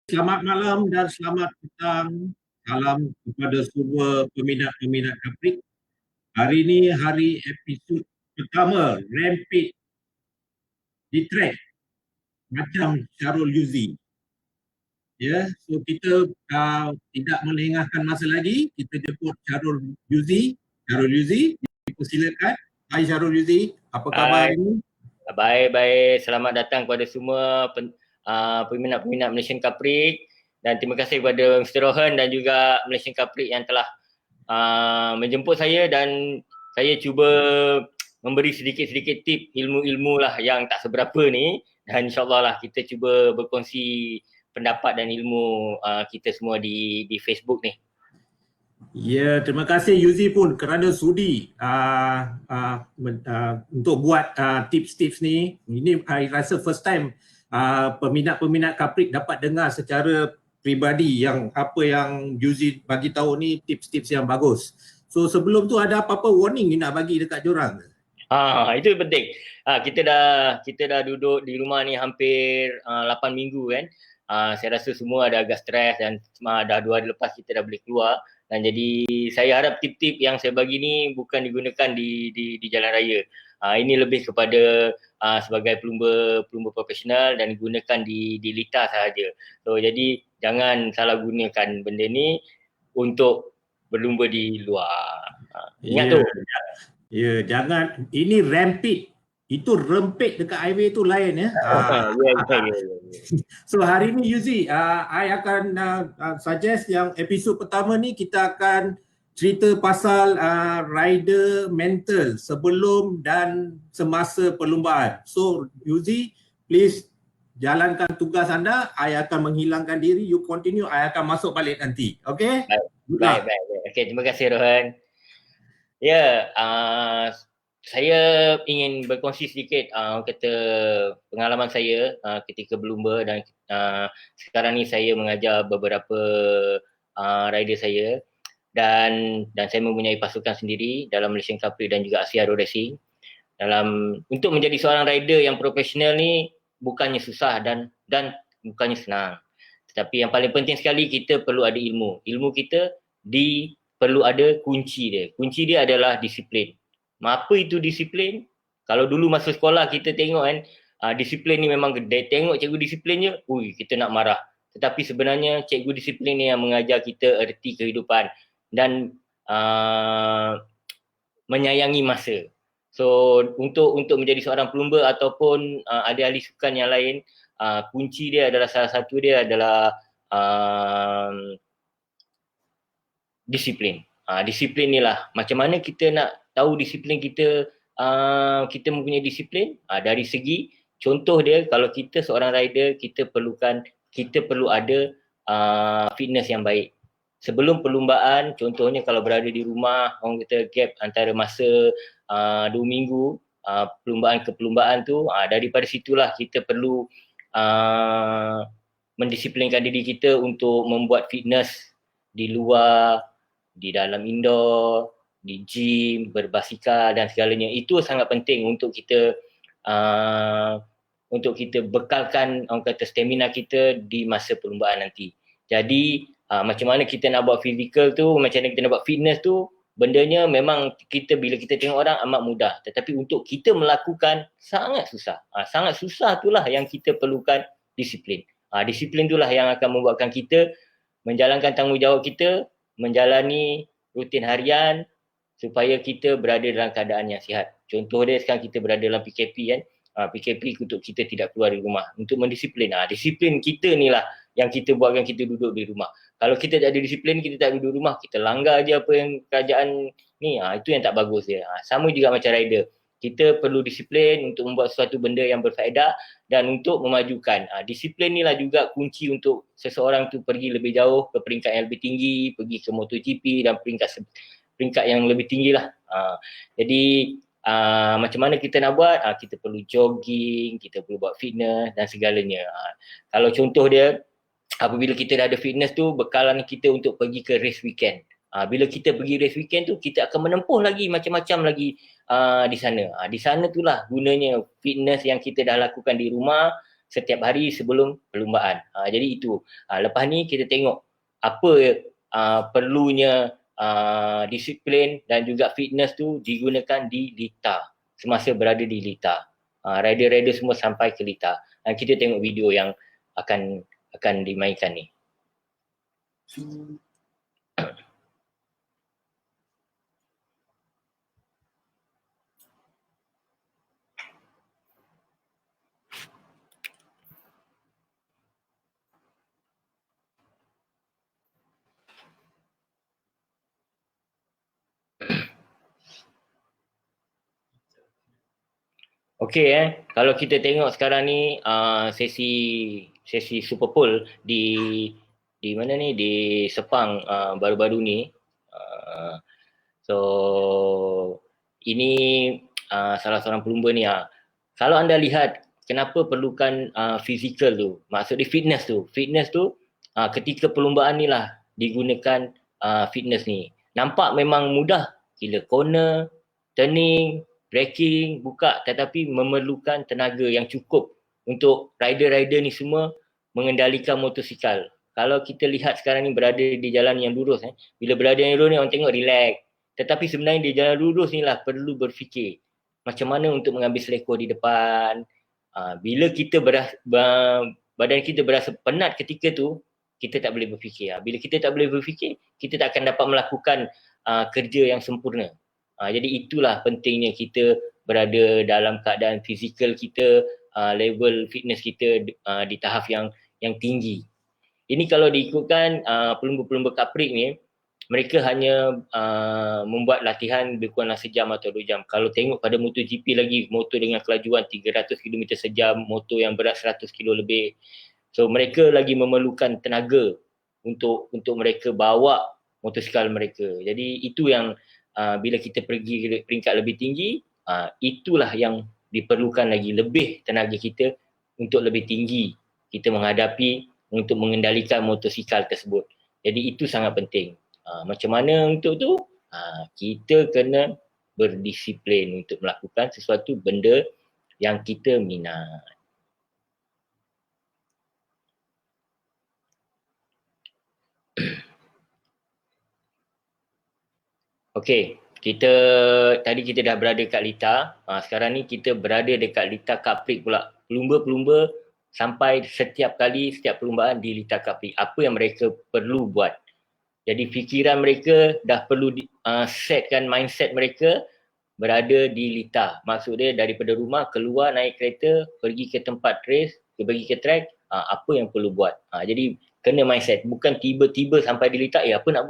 Selamat malam dan selamat petang. Salam kepada semua peminat-peminat Kaprik. Hari ini hari episod pertama Rampage di track macam Syarul Yuzi. Ya, so kita tidak melengahkan masa lagi. Kita jemput Syarul Yuzi. Syarul Yuzi, dipersilakan. Hai Syarul Yuzi, apa khabar Hai, hari ini? baik-baik. Selamat datang kepada semua peminat-peminat Malaysian Kaprik dan terima kasih kepada Mr. Rohan dan juga Malaysian Kaprik yang telah menjemput saya dan saya cuba memberi sedikit-sedikit tip ilmu-ilmu lah yang tak seberapa ni dan insyaAllah lah kita cuba berkongsi pendapat dan ilmu kita semua di Facebook ni. Ya, terima kasih Yuzi pun kerana sudi untuk buat tips-tips ni. Ini saya rasa first time peminat-peminat Kaprik dapat dengar secara pribadi yang apa yang Yuzi bagi tahu ni tips-tips yang bagus. So sebelum tu ada apa-apa warning you nak bagi dekat diorang? Itu penting. Kita dah duduk di rumah ni hampir 8 minggu kan. Saya rasa semua ada agak stres dan dah 2 hari lepas kita dah boleh keluar. Dan jadi saya harap tip-tip yang saya bagi ni bukan digunakan di jalan raya. Ini lebih kepada sebagai pelumba profesional dan digunakan di litar sahaja. So jadi jangan salah gunakan benda ni untuk berlumba di luar. Ingat tu. Ya, jangan. Ini rampage. Itu rempit dekat highway tu lain ya. So hari ni Yuzi, I akan suggest yang episod pertama ni kita akan cerita pasal rider mental sebelum dan semasa perlumbaan. So Yuzi, please jalankan tugas anda. I akan menghilangkan diri. You continue. I akan masuk balik nanti. Okay? Baik. Okay, terima kasih Rohan. Ya, saya ingin berkongsi sedikit kata pengalaman saya ketika berlumba dan sekarang ni saya mengajar beberapa rider saya dan saya mempunyai pasukan sendiri dalam Malaysian Kaprik dan juga Asia Road Racing. Untuk menjadi seorang rider yang profesional ni bukannya susah dan bukannya senang. Tetapi yang paling penting sekali kita perlu ada ilmu. Ilmu kita perlu ada kunci dia. Kunci dia adalah disiplin. Apa itu disiplin? Kalau dulu masa sekolah kita tengok kan, disiplin ni memang gede. Tengok cikgu disiplinnya, kita nak marah. Tetapi sebenarnya cikgu disiplin ni yang mengajar kita erti kehidupan dan menyayangi masa. So untuk menjadi seorang pelumba ataupun ahli-ahli sukan yang lain, kunci dia adalah salah satu dia adalah disiplin. Disiplin ni lah. Macam mana kita nak tahu disiplin kita, kita mempunyai disiplin? Dari segi, contoh dia, kalau kita seorang rider, kita perlu ada fitness yang baik. Sebelum perlumbaan, contohnya kalau berada di rumah, orang kata gap antara masa 2 minggu, perlumbaan ke perlumbaan tu, daripada situlah kita perlu mendisiplinkan diri kita untuk membuat fitness di luar, di dalam indoor, di gym, berbasikal dan segalanya. Itu sangat penting untuk kita bekalkan orang kata stamina kita di masa perlumbaan nanti. Jadi macam mana kita nak buat physical tu, macam mana kita nak buat fitness tu, bendanya memang bila kita tengok orang amat mudah. Tetapi untuk kita melakukan sangat susah. Sangat susah itulah yang kita perlukan disiplin. Disiplin itulah yang akan membuatkan kita menjalankan tanggungjawab kita, menjalani rutin harian supaya kita berada dalam keadaan yang sihat. Contoh dia sekarang kita berada dalam PKP kan. PKP untuk kita tidak keluar dari rumah. Untuk mendisiplin. Disiplin kita ni lah yang kita buatkan kita duduk di rumah. Kalau kita tak ada disiplin, kita tak duduk rumah, kita langgar je apa yang kerajaan ni. Itu yang tak bagus dia. Sama juga macam rider. Kita perlu disiplin untuk membuat sesuatu benda yang berfaedah dan untuk memajukan. Disiplin ni lah juga kunci untuk seseorang tu pergi lebih jauh ke peringkat yang lebih tinggi, pergi ke MotoGP dan peringkat yang lebih tinggi lah. Jadi macam mana kita nak buat? Kita perlu jogging, kita perlu buat fitness dan segalanya. Kalau contoh dia, apabila kita dah ada fitness tu, bekalan kita untuk pergi ke race weekend. Bila kita pergi race weekend tu, kita akan menempuh lagi macam-macam lagi di sana. Di sana itulah gunanya fitness yang kita dah lakukan di rumah setiap hari sebelum perlumbaan. Jadi itu. Lepas ni kita tengok apa perlunya disiplin dan juga fitness tu digunakan di Lita semasa berada di Lita. Rider-rider semua sampai ke Lita. Kita tengok video yang akan dimainkan ni. Okey kalau kita tengok sekarang ni sesi Super Bowl di mana ni, di Sepang baru-baru ni. So ini salah seorang pelumba ni. Kalau anda lihat kenapa perlukan fizikal tu, maksudnya fitness tu ketika perlumbaan ni lah digunakan fitness ni. Nampak memang mudah gila, corner, turning, braking, buka, tetapi memerlukan tenaga yang cukup untuk rider-rider ni semua mengendalikan motosikal. Kalau kita lihat sekarang ni berada di jalan yang lurus, bila berada yang lurus ni orang tengok relax. Tetapi sebenarnya di jalan lurus ni lah perlu berfikir macam mana untuk mengambil selekor di depan. Bila kita badan kita berasa penat ketika tu, kita tak boleh berfikir. Bila kita tak boleh berfikir, kita tak akan dapat melakukan kerja yang sempurna. Jadi itulah pentingnya kita berada dalam keadaan fizikal kita, level fitness kita di tahap yang tinggi. Ini kalau diikutkan pelumba-pelumba kaprik ni, mereka hanya membuat latihan lebih kurang sejam atau 2 jam. Kalau tengok pada MotoGP lagi, motor dengan kelajuan 300 km sejam, motor yang berat 100 kilo lebih. So mereka lagi memerlukan tenaga untuk mereka bawa motosikal mereka. Jadi itu yang bila kita pergi ke peringkat lebih tinggi, itulah yang diperlukan lagi lebih tenaga kita untuk lebih tinggi kita menghadapi untuk mengendalikan motosikal tersebut. Jadi itu sangat penting. Macam mana untuk tu? Kita kena berdisiplin untuk melakukan sesuatu benda yang kita minat. Okey, tadi kita dah berada kat Lita. Sekarang ni kita berada dekat Lita Kaprik pula. Pelumba-pelumba sampai setiap perlumbaan di Lita Kaprik. Apa yang mereka perlu buat? Jadi fikiran mereka dah perlu setkan mindset mereka berada di Lita. Maksudnya daripada rumah keluar naik kereta pergi ke tempat race, pergi ke track, apa yang perlu buat. Jadi kena mindset, bukan tiba-tiba sampai di Lita, apa nak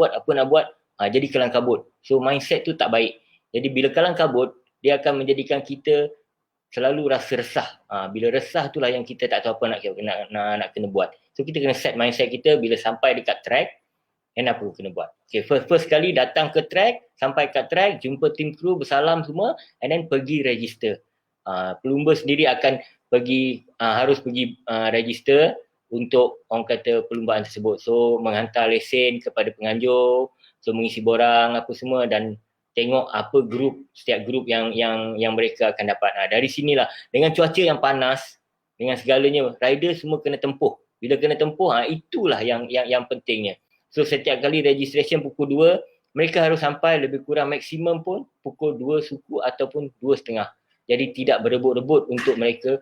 buat, jadi kelang kabut. So mindset tu tak baik. Jadi bila kelang kabut, dia akan menjadikan kita selalu rasa resah. Bila resah itulah yang kita tak tahu apa nak kena buat. So kita kena set mindset kita bila sampai dekat track, apa kena buat. Okay, first kali datang ke track, sampai kat track, jumpa tim kru, bersalam semua, and then pergi register. Pelumba sendiri akan harus pergi register untuk orang kata perlumbaan tersebut. So menghantar lesen kepada penganjur, so mengisi borang apa semua dan tengok apa setiap grup yang mereka akan dapat. Dari sinilah dengan cuaca yang panas, dengan segalanya, rider semua kena tempuh. Bila kena tempuh, itulah yang pentingnya. So setiap kali registration pukul 2, mereka harus sampai lebih kurang maksimum pun pukul 2 suku ataupun 2.30. Jadi tidak berebut-rebut untuk mereka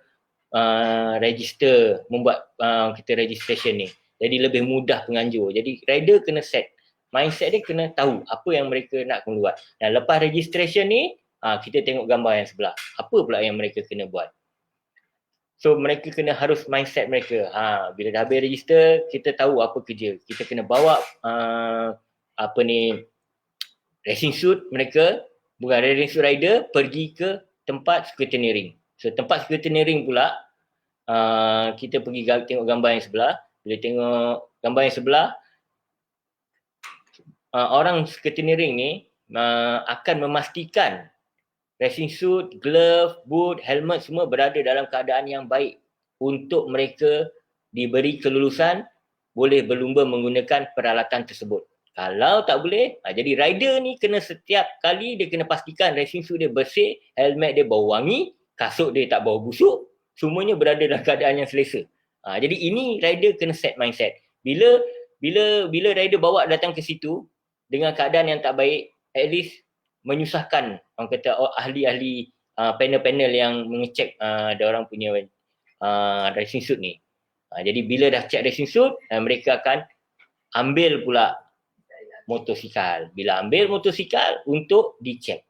register, membuat kita registration ni. Jadi lebih mudah penganjur. Jadi rider kena set mindset dia, kena tahu apa yang mereka nak keluar. Dan lepas registration ni, kita tengok gambar yang sebelah. Apa pula yang mereka kena buat? So mereka kena harus mindset mereka. Bila dah habis register, kita tahu apa kerja. Kita kena bawa racing suit mereka, bukan racing suit rider, pergi ke tempat scrutineering. So tempat scrutineering pula, kita pergi tengok gambar yang sebelah. Bila tengok gambar yang sebelah, orang scrutineering ni akan memastikan racing suit, glove, boot, helmet semua berada dalam keadaan yang baik untuk mereka diberi kelulusan boleh berlumba menggunakan peralatan tersebut. Kalau tak boleh, jadi rider ni kena setiap kali dia kena pastikan racing suit dia bersih, helmet dia bau wangi, kasut dia tak bau busuk, semuanya berada dalam keadaan yang selesa. Jadi ini rider kena set mindset. Bila rider bawa datang ke situ dengan keadaan yang tak baik, at least menyusahkan orang kata ahli-ahli panel-panel yang mengecek orang punya racing suit ni. Jadi bila dah check racing suit, mereka akan ambil pula motosikal. Bila ambil motosikal untuk dicek,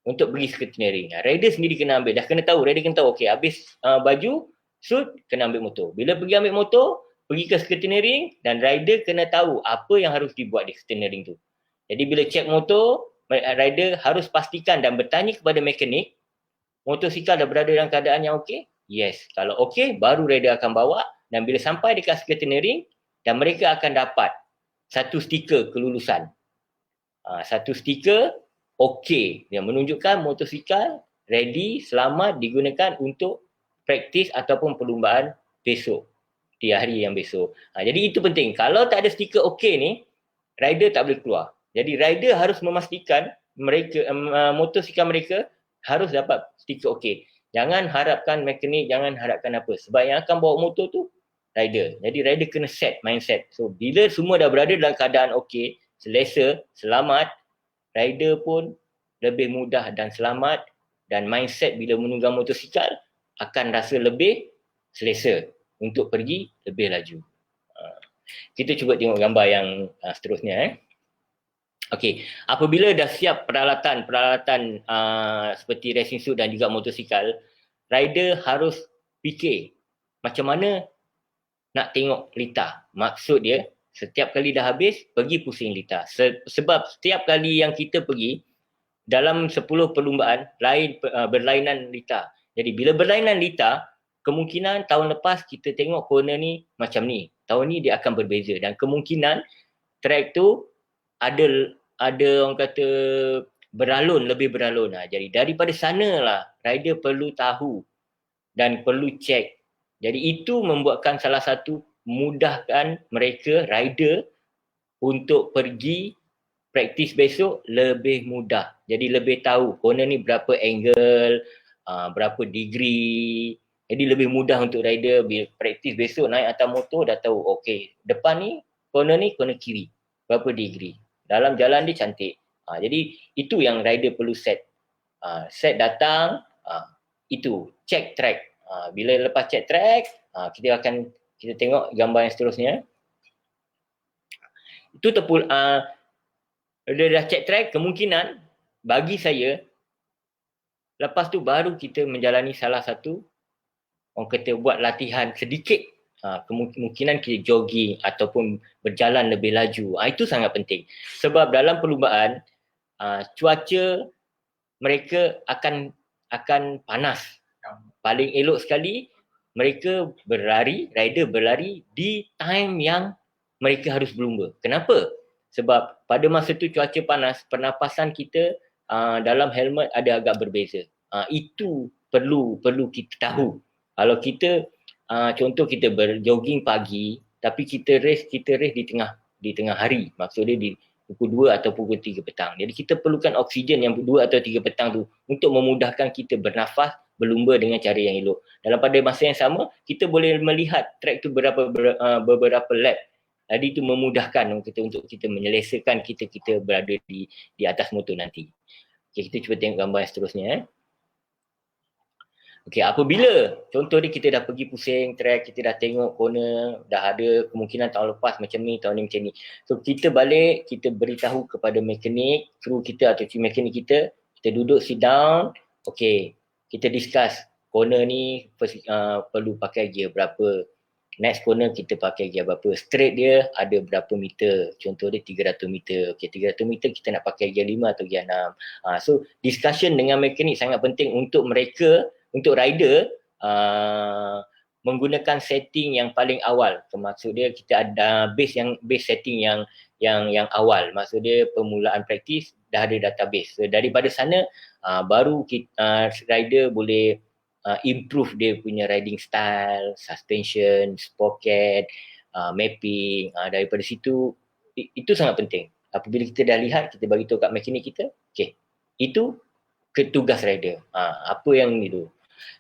untuk pergi sekretariat. Rider sendiri kena ambil, dah kena tahu, rider kena tahu, okey habis baju, suit, kena ambil motor. Bila pergi ambil motor, pergi ke sekretariat dan rider kena tahu apa yang harus dibuat di sekretariat tu. Jadi bila cek motor, rider harus pastikan dan bertanya kepada mekanik, motosikal dah berada dalam keadaan yang okey? Yes. Kalau okey, baru rider akan bawa dan bila sampai dekat sekretariat dan mereka akan dapat satu stiker kelulusan. Satu stiker okey yang menunjukkan motosikal ready, selamat digunakan untuk praktis ataupun perlumbaan besok, di hari yang besok. Jadi itu penting. Kalau tak ada stiker okey ni, rider tak boleh keluar. Jadi rider harus memastikan mereka motosikal mereka harus dapat stiker okey. Jangan harapkan mekanik, jangan harapkan apa. Sebab yang akan bawa motor tu rider. Jadi rider kena set mindset. So bila semua dah berada dalam keadaan okey, selesa, selamat, rider pun lebih mudah dan selamat dan mindset bila menunggang motosikal akan rasa lebih selesa untuk pergi lebih laju. Kita cuba tengok gambar yang seterusnya. Okey, apabila dah siap peralatan seperti racing suit dan juga motosikal, rider harus fikir macam mana nak tengok litar. Maksud dia, setiap kali dah habis, pergi pusing litar. Sebab setiap kali yang kita pergi, dalam 10 perlumbaan, berlainan litar. Jadi bila berlainan litar, kemungkinan tahun lepas kita tengok corner ni macam ni. Tahun ni dia akan berbeza dan kemungkinan track tu ada orang kata lebih beralun. Jadi daripada sanalah rider perlu tahu dan perlu cek. Jadi itu membuatkan salah satu mudahkan mereka rider untuk pergi praktis besok lebih mudah. Jadi lebih tahu corner ni berapa angle, berapa degree. Jadi lebih mudah untuk rider bila praktis besok naik atas motor dah tahu okey, depan ni corner kiri. Berapa degree. Dalam jalan dia cantik. Jadi itu yang rider perlu set. Set datang, itu check track. Bila lepas check track, kita tengok gambar yang seterusnya. Itu dia dah check track, kemungkinan bagi saya lepas tu baru kita menjalani salah satu orang kata buat latihan sedikit. Kemungkinan kita jogging ataupun berjalan lebih laju. Itu sangat penting. Sebab dalam perlumbaan cuaca mereka akan panas. Paling elok sekali mereka rider berlari di time yang mereka harus berlumba. Kenapa? Sebab pada masa tu cuaca panas, pernafasan kita dalam helmet ada agak berbeza. Itu perlu kita tahu. Kalau kita contoh kita berjogging pagi tapi kita race di tengah hari. Maksud dia di pukul 2 atau pukul 3 petang. Jadi kita perlukan oksigen yang 2 atau 3 petang tu untuk memudahkan kita bernafas, berlumba dengan cara yang elok. Dalam pada masa yang sama, kita boleh melihat track tu beberapa lap. Jadi itu memudahkan untuk kita menyelesaikan kita berada di atas motor nanti. Okay, kita cuba tengok gambar yang seterusnya. Okey, apabila contoh ni kita dah pergi pusing track, kita dah tengok corner, dah ada kemungkinan tahun lepas macam ni, tahun ni macam ni. So kita balik, kita beritahu kepada mekanik, kru kita atau mekanik kita duduk sit down. Okey, kita discuss corner ni perlu pakai gear berapa. Next corner kita pakai gear berapa. Straight dia ada berapa meter. Contoh dia 300 meter. Okey, 300 meter kita nak pakai gear 5 atau gear 6. So discussion dengan mekanik sangat penting untuk mereka, untuk rider menggunakan setting yang paling awal. Maksud dia kita ada base setting yang awal. Maksud dia permulaan praktis dah ada database. So daripada sana baru rider boleh improve dia punya riding style, suspension, sprocket, mapping. Daripada situ itu sangat penting. Apabila kita dah lihat, kita bagi tahu kat mekanik kita, okey, itu tugas rider. Apa yang itu.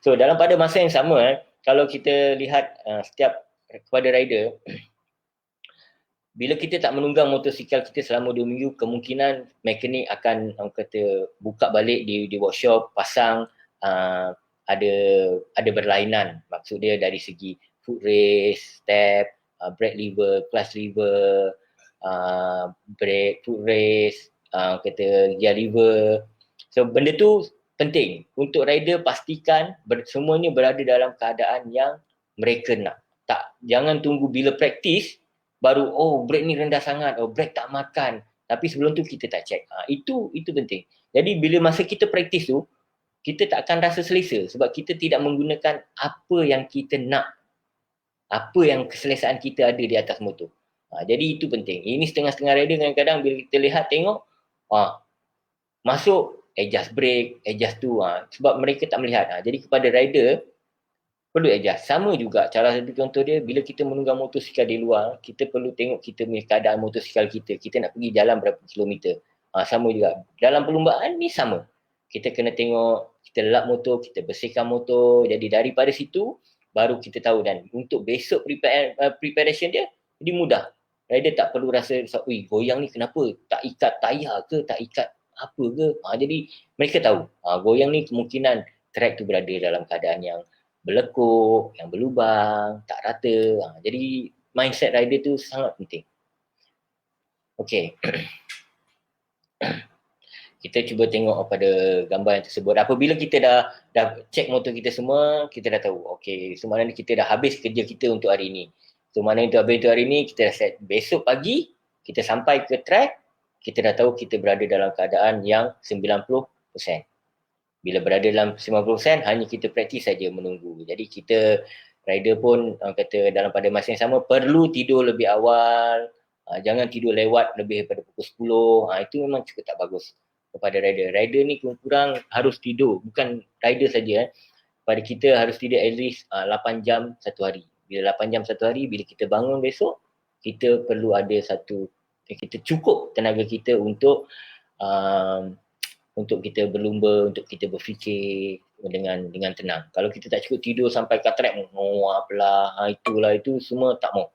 So dalam pada masa yang sama kalau kita lihat setiap kepada rider, bila kita tak menunggang motosikal kita selama 2 minggu, kemungkinan mekanik akan orang kata buka balik di workshop, pasang ada berlainan. Maksud dia dari segi foot race, step, brake lever, clutch lever, brake, foot race, kata gear lever. So benda tu penting untuk rider pastikan semuanya berada dalam keadaan yang mereka nak. Tak, jangan tunggu bila praktis baru brake ni rendah sangat, brake tak makan. Tapi sebelum tu kita tak check. Itu penting. Jadi bila masa kita praktis tu, kita tak akan rasa selesa sebab kita tidak menggunakan apa yang kita nak. Apa yang keselesaan kita ada di atas motor. Jadi itu penting. Ini setengah-setengah rider kadang-kadang bila kita lihat tengok, masuk adjust brake, adjust tu. Sebab mereka tak melihat. Jadi kepada rider, perlu adjust. Sama juga cara satu contoh dia, bila kita menunggang motosikal di luar, kita perlu tengok kita punya keadaan motosikal kita. Kita nak pergi jalan berapa kilometer. Sama juga. Dalam perlumbaan ni sama. Kita kena tengok, kita lap motor, kita bersihkan motor. Jadi daripada situ, baru kita tahu. Dan untuk besok preparation dia, jadi mudah. Rider tak perlu rasa, goyang ni kenapa? Tak ikat tayar ke? Tak ikat apa ke? Jadi mereka tahu. Goyang ni kemungkinan track tu berada dalam keadaan yang berlekuk, yang berlubang, tak rata. Jadi mindset rider tu sangat penting. Okey. Kita cuba tengok pada gambar yang tersebut. Apabila kita dah check motor kita semua, kita dah tahu. Okey, so maknanya kita dah habis kerja kita untuk hari ini. So maknanya habis untuk hari ini, kita dah set. Besok pagi, kita sampai ke track, kita dah tahu kita berada dalam keadaan yang 90%. Bila berada dalam 90%, hanya kita praktis saja menunggu. Jadi kita, rider pun kata dalam pada masa yang sama, perlu tidur lebih awal. Jangan tidur lewat lebih daripada pukul 10. Itu memang cukup tak bagus kepada rider. Rider ni kurang harus tidur. Bukan rider saja. Pada kita harus tidur at least 8 jam satu hari. Bila 8 jam satu hari, bila kita bangun besok, kita perlu ada kita cukup tenaga kita untuk kita berlumba, untuk kita berfikir dengan tenang. Kalau kita tak cukup tidur sampai kat track, itu semua tak mau.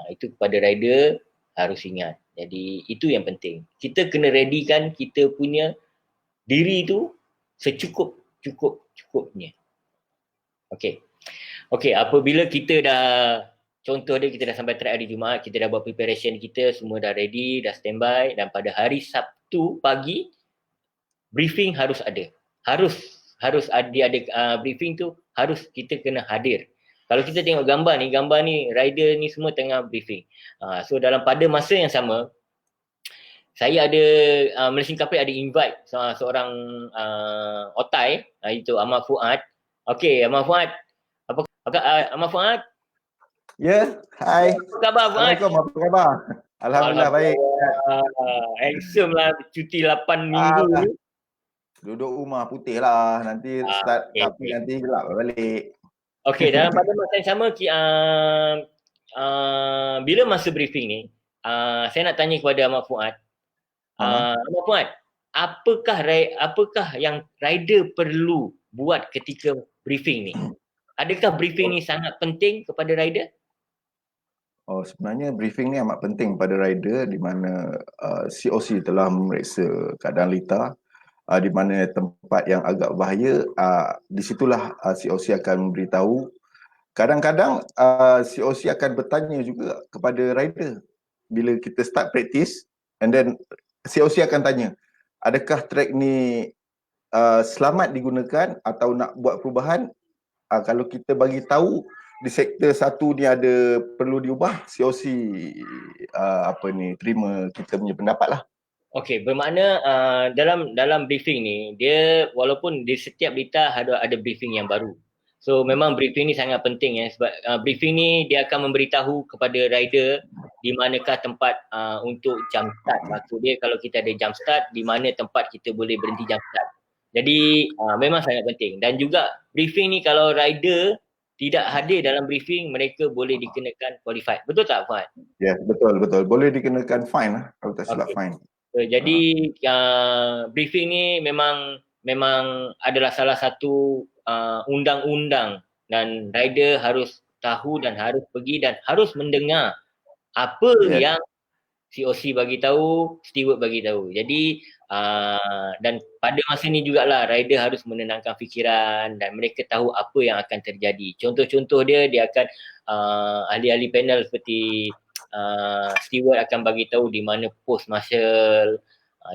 Itu kepada rider harus ingat. Jadi itu yang penting. Kita kena readykan kita punya diri tu secukupnya. Okey. Apabila kita dah, contoh dia kita dah sampai track hari Jumaat, kita dah buat preparation kita, semua dah ready, dah standby, dan pada hari Sabtu pagi briefing harus ada. Harus ada briefing tu, harus kita kena hadir. Kalau kita tengok gambar ni rider ni semua tengah briefing. So dalam pada masa yang sama, saya ada Malaysian Cup ada invite seorang otai, itu Ahmad Fuad. Okey, Ahmad Fuad. Ahmad Fuad? Ya, hai. Apa khabar Fuad? Assalamualaikum, apa khabar? Alhamdulillah baik. Handsome lah, cuti 8 minggu ni. Duduk rumah putih lah, nanti start tapi nanti gelap balik. Okey, dalam pada masa yang sama, bila masa briefing ni, saya nak tanya kepada Ahmad Fuad. Ahmad Fuad, apakah yang rider perlu buat ketika briefing ni? Adakah briefing ni sangat penting kepada rider? Sebenarnya briefing ni amat penting pada rider di mana COC telah memeriksa keadaan litar, di mana tempat yang agak bahaya, di situlah COC akan memberitahu. Kadang-kadang COC akan bertanya juga kepada rider bila kita start practice, and then COC akan tanya, adakah track ni selamat digunakan atau nak buat perubahan? Kalau kita bagi tahu di sektor 1 ni ada perlu diubah, COC terima kita punya pendapat lah. Okey, bermakna dalam briefing ni, dia walaupun di setiap litar ada briefing yang baru. So memang briefing ni sangat penting sebab briefing ni dia akan memberitahu kepada rider di manakah tempat untuk jump start. Maksud dia kalau kita ada jump start, di mana tempat kita boleh berhenti jump start. Jadi memang sangat penting. Dan juga briefing ni kalau rider tidak hadir dalam briefing, mereka boleh dikenakan qualified. Betul tak Fuad? Ya, betul. Boleh dikenakan fine lah kalau tak silap fine. Jadi briefing ni memang adalah salah satu undang-undang dan rider harus tahu dan harus pergi dan harus mendengar apa Yes. yang COC bagi tahu, steward bagi tahu. Jadi dan pada masa ni jugalah rider harus menenangkan fikiran dan mereka tahu apa yang akan terjadi. Contoh-contoh dia akan ahli-ahli panel seperti steward akan bagi tahu di mana post marshal.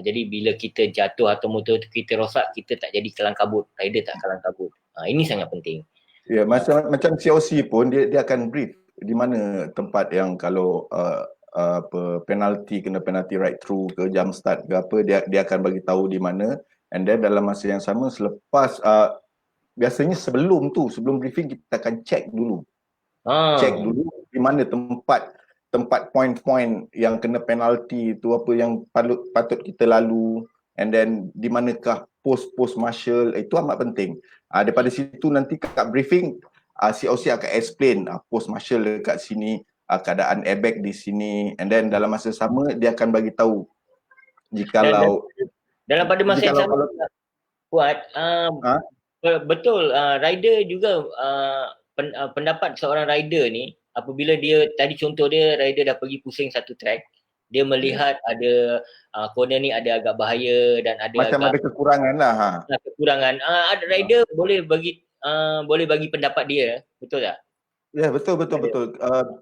Jadi bila kita jatuh atau motor kita rosak, kita tak jadi kelang kabut, rider tak kelang kabut. Ini sangat penting. Ya, macam COC pun dia akan brief di mana tempat yang kalau apa penalti, kena penalti right through ke jump start ke apa, dia akan bagi tahu di mana, and then dalam masa yang sama selepas biasanya sebelum briefing kita akan check dulu di mana tempat point-point yang kena penalti tu, apa yang patut kita lalu, and then di manakah post marshal, itu amat penting. Daripada situ nanti kat briefing COC akan explain post marshal dekat sini, keadaan airbag di sini, and then dalam masa sama dia akan bagi tahu jikalau dalam pada masa yang sama buat betul rider juga pendapat seorang rider ni, apabila dia tadi contoh dia rider dah pergi pusing satu track, dia melihat ada corner ni ada agak bahaya dan ada macam ada kekurangan lah. Kekurangan. Ada rider boleh bagi pendapat dia, betul tak? Ya, betul.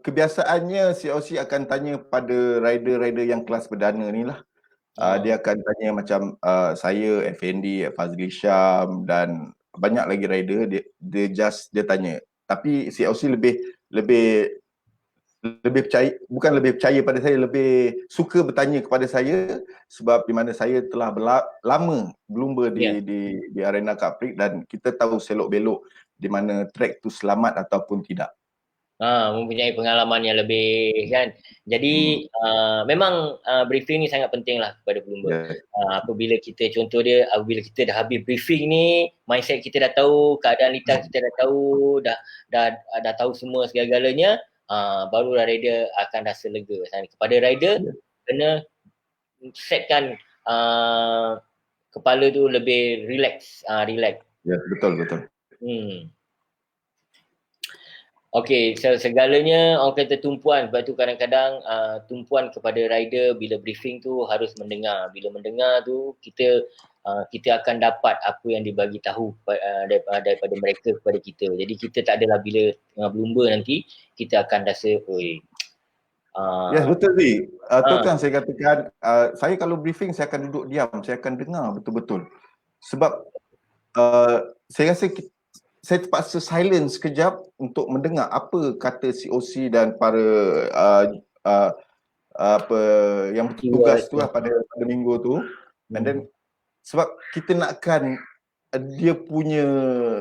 Kebiasaannya COC akan tanya pada rider-rider yang kelas perdana ni lah. Dia akan tanya macam saya, Effendi, Fazli Syam dan banyak lagi rider, dia tanya. Tapi COC lebih percaya, bukan lebih percaya pada saya, lebih suka bertanya kepada saya sebab di mana saya telah lama berlumba di arena Capri dan kita tahu selok-belok di mana track tu selamat ataupun tidak. Mempunyai pengalaman yang lebih kan. Jadi memang briefing ni sangat penting lah kepada pelumba. Apabila kita contoh dia, apabila kita dah habis briefing ni, mindset kita dah tahu, keadaan litar kita dah tahu, dah tahu semua segala-galanya, barulah rider akan rasa lega. Kepada rider kena setkan kepala tu lebih relax. Ya, betul. Okey, segalanya orang kata tumpuan, sebab tu kadang-kadang tumpuan kepada rider bila briefing tu harus mendengar. Bila mendengar tu kita akan dapat apa yang dibagi tahu daripada mereka kepada kita. Jadi kita tak adalah bila tengah berlumba nanti kita akan rasa yes, betul Zi. Tu kan saya katakan, saya kalau briefing saya akan duduk diam, saya akan dengar betul-betul. Sebab saya rasa saya terpaksa silent sekejap untuk mendengar apa kata COC dan para apa yang bertugas tu lah pada minggu tu. And then sebab kita nakkan dia punya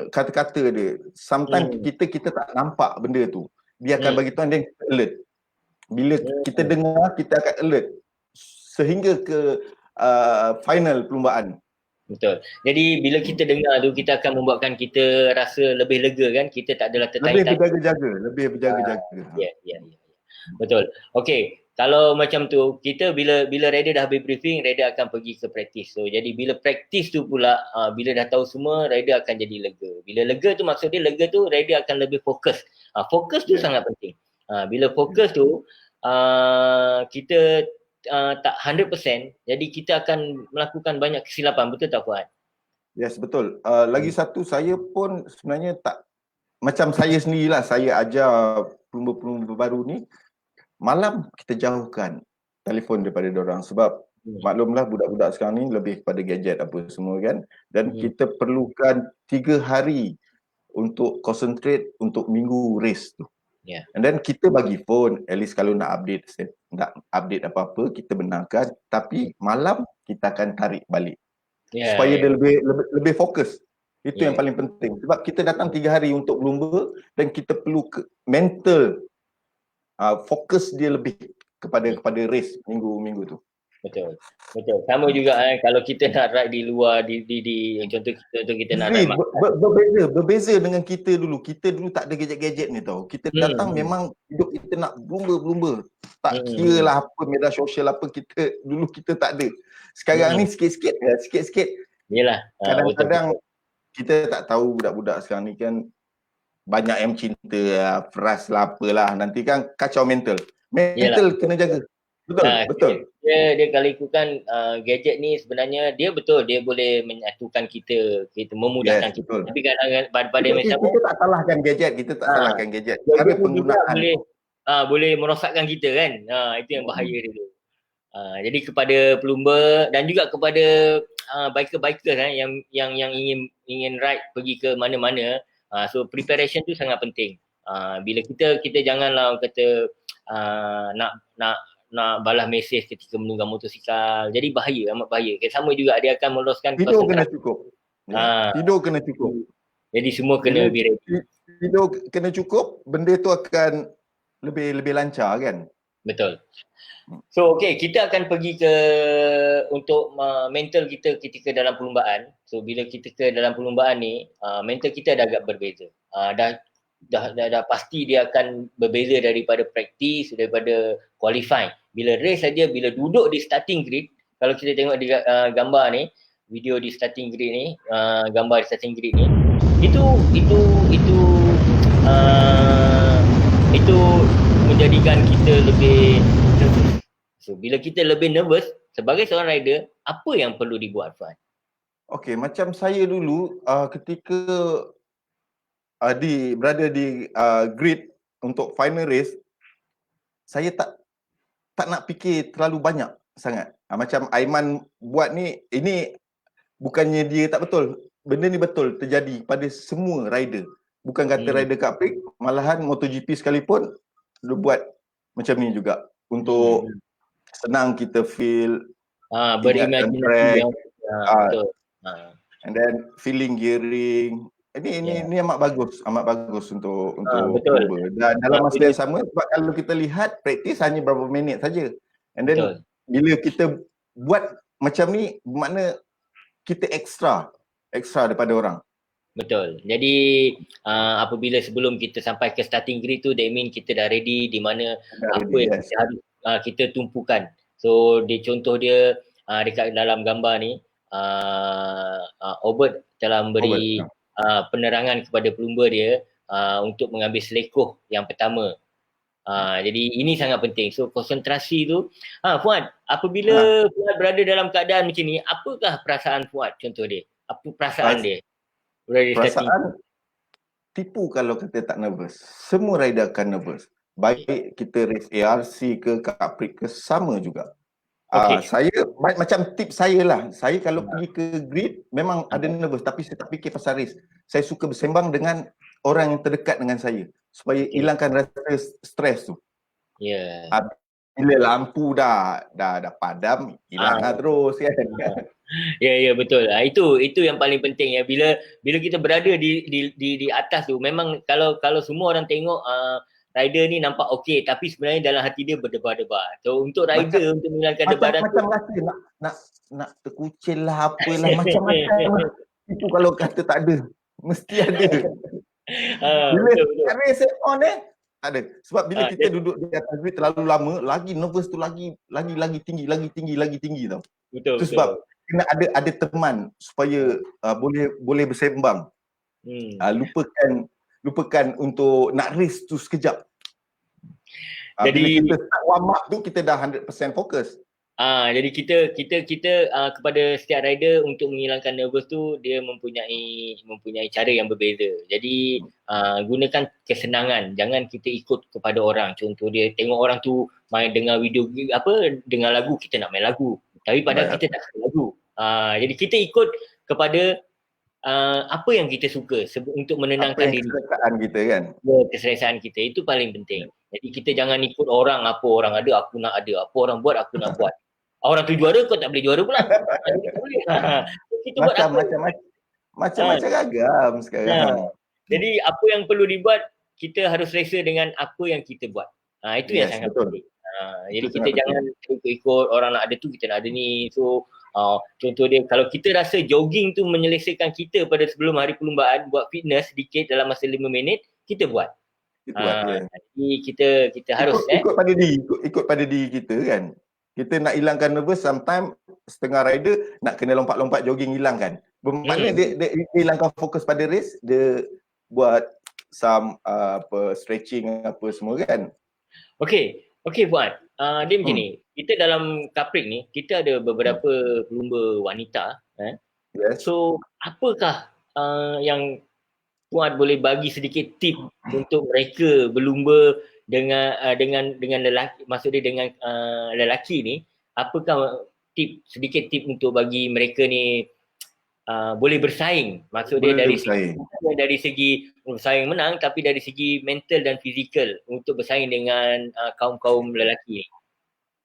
kata-kata dia, sometimes kita tak nampak benda tu, dia akan bagi tahu dan kita alert. Bila kita dengar, kita akan alert sehingga ke final perlumbaan. Betul. Jadi bila kita dengar tu, kita akan membuatkan kita rasa lebih lega kan. Kita tak adalah tertanya-tanya. Lebih berjaga-jaga. Ya. Betul. Okey, kalau macam tu, kita bila rider dah habis briefing, rider akan pergi ke praktis. So jadi bila praktis tu pula, bila dah tahu semua, rider akan jadi lega. Bila lega tu maksud dia lega tu rider akan lebih fokus. Fokus tu sangat penting. Bila fokus tu kita tak 100%, jadi kita akan melakukan banyak kesilapan, betul tak Fuad? Yes, betul. Lagi satu, saya pun sebenarnya tak, macam saya sendirilah, saya ajar pelumba-pelumba baru ni, malam kita jauhkan telefon daripada diorang sebab maklumlah budak-budak sekarang ni lebih kepada gadget apa semua kan, dan kita perlukan 3 hari untuk concentrate untuk minggu race tu. And then kita bagi phone, at least kalau nak update apa-apa kita benarkan, tapi malam kita akan tarik balik supaya dia lebih fokus. Itu yang paling penting sebab kita datang 3 hari untuk berlumba dan kita perlu mental fokus dia lebih kepada race minggu tu. Betul. Sama juga kalau kita nak ride di luar di contoh kita nak ride berbeza dengan kita dulu. Kita dulu tak ada gadget-gadget ni tau. Kita datang memang hidup kita nak berlumba. Tak kira lah apa media sosial apa, kita tak ada. Sekarang ni sikit-sikit. Yalah. Kadang-kadang kita tak tahu budak-budak sekarang ni kan, banyak yang cinta Fras lah apalah, nanti kan kacau mental. Yalah. Mental kena jaga. Betul, betul. Dia kalau ikutkan gadget ni sebenarnya dia betul, dia boleh menyatukan kita memudahkan Yes, kita. betul. Tapi kadang pada masa Kita tak salahkan gadget, kita tak salahkan gadget. Cara gadget ni juga penggunaan. boleh merosakkan kita kan. Itu yang bahaya dia tu. Jadi kepada pelumba dan juga kepada biker-biker yang ingin ride pergi ke mana-mana, so preparation tu sangat penting. Bila kita janganlah orang kata nak balas mesej ketika menunggang motosikal. Jadi bahaya, amat bahaya. Sama juga dia akan meloskan Tidur kena konsentrasi. cukup. Tidur kena cukup. Jadi semua kena be ready. Tidur kena cukup, benda tu akan lebih lancar kan. Betul. So kita akan pergi ke untuk mental kita ketika dalam perlumbaan. So bila kita ke dalam perlumbaan ni, mental kita dah agak berbeza. Dah pasti dia akan berbeza daripada praktis, daripada qualify. Bila race saja, bila duduk di starting grid, kalau kita tengok di gambar ni, video di starting grid ni, gambar di starting grid ni, itu menjadikan kita lebih nervous. So bila kita lebih nervous sebagai seorang rider, apa yang perlu dibuat, Fuad? Okey, macam saya dulu ketika berada di grid untuk final race, saya tak nak fikir terlalu banyak sangat. Macam Aiman buat ni, ini bukannya dia tak betul. Benda ni betul terjadi pada semua rider. Bukan kata rider Capri, malahan MotoGP sekalipun dia buat macam ni juga untuk senang kita feel berimajinasi. Betul. And then feeling gearing. Ini amat bagus untuk betul. Dan dalam masa yang sama, sebab kalau kita lihat praktis hanya berapa minit saja. And then bila kita buat macam ni, bermakna kita extra daripada orang. Betul. Jadi apabila sebelum kita sampai ke starting grid tu, that mean kita dah ready di mana yang kita harus kita tumpukan. So contoh dia dekat dalam gambar ni, Obert telah memberi penerangan kepada pelumba dia untuk mengambil selekoh yang pertama. Jadi ini sangat penting. So konsentrasi tu, Fuad, apabila Fuad berada dalam keadaan macam ni, apakah perasaan Fuad contoh dia? Apa perasaan dia? Perasaan tipu kalau kata tak nervous. Semua rider akan nervous. Baik kita race ARC ke Capri ke, sama juga. Saya macam tip saya lah. Saya kalau pergi ke grid memang ada nervous, tapi saya tak fikir pasal race. Saya suka bersembang dengan orang yang terdekat dengan saya supaya hilangkan rasa stres tu. Bila lampu dah padam, hilang terus kan. Ya betul. Itu yang paling penting ya. Bila kita berada di atas tu, memang kalau semua orang tengok rider ni nampak okey, tapi sebenarnya dalam hati dia berdebar-debar. So untuk rider untuk menghilangkan debaran macam rasa nak terkucil lah apalah macam-macam. Itu kalau kata tak ada, mesti ada. Bila race on ada. Sebab bila kita duduk di atas grid terlalu lama, lagi nervous tu lagi tinggi tau. Betul. Sebab kena ada teman supaya boleh bersembang. Lupakan untuk nak race tu sekejap. Jadi bila kita start warm up tu, kita dah 100% fokus. Jadi kita kepada setiap rider untuk menghilangkan nervous tu, dia mempunyai cara yang berbeza. Jadi gunakan kesenangan, jangan kita ikut kepada orang. Contoh dia tengok orang tu main dengar dengar lagu, kita nak main lagu. Tapi padahal kita tak suka lagu. Jadi kita ikut kepada apa yang kita suka untuk menenangkan diri. Keselesaan kita kan. Keselesaan kita itu paling penting. Jadi kita jangan ikut orang, apa orang ada aku nak ada, apa orang buat aku nak buat. Orang tu juara, kau tak boleh juara pula. Macam-macam ragam sekarang. Jadi apa yang perlu dibuat, kita harus rasa dengan apa yang kita buat. Itu yang sangat penting. Jadi kita jangan ikut orang nak ada tu, kita nak ada ni. So contoh dia, kalau kita rasa jogging tu menyelesaikan kita pada sebelum hari perlumbaan, buat fitness sedikit dalam masa 5 minit, kita buat. Jadi kita harus ikut pada diri kita kan. Kita nak hilangkan nervous, sometimes setengah rider nak kena lompat-lompat jogging hilangkan. Bermakna dia hilangkan fokus pada race, dia buat some apa stretching apa semua kan. Okey Fuad. Dia macam ni. Kita dalam Kaprik ni, kita ada beberapa pelumba wanita. Yes. So, apakah yang Fuad boleh bagi sedikit tip untuk mereka berlumba dengan lelaki, maksud dia dengan lelaki ni, apakah sedikit tip untuk bagi mereka ni boleh bersaing, maksud dia dari segi bersaing menang, tapi dari segi mental dan fizikal untuk bersaing dengan kaum-kaum lelaki ni.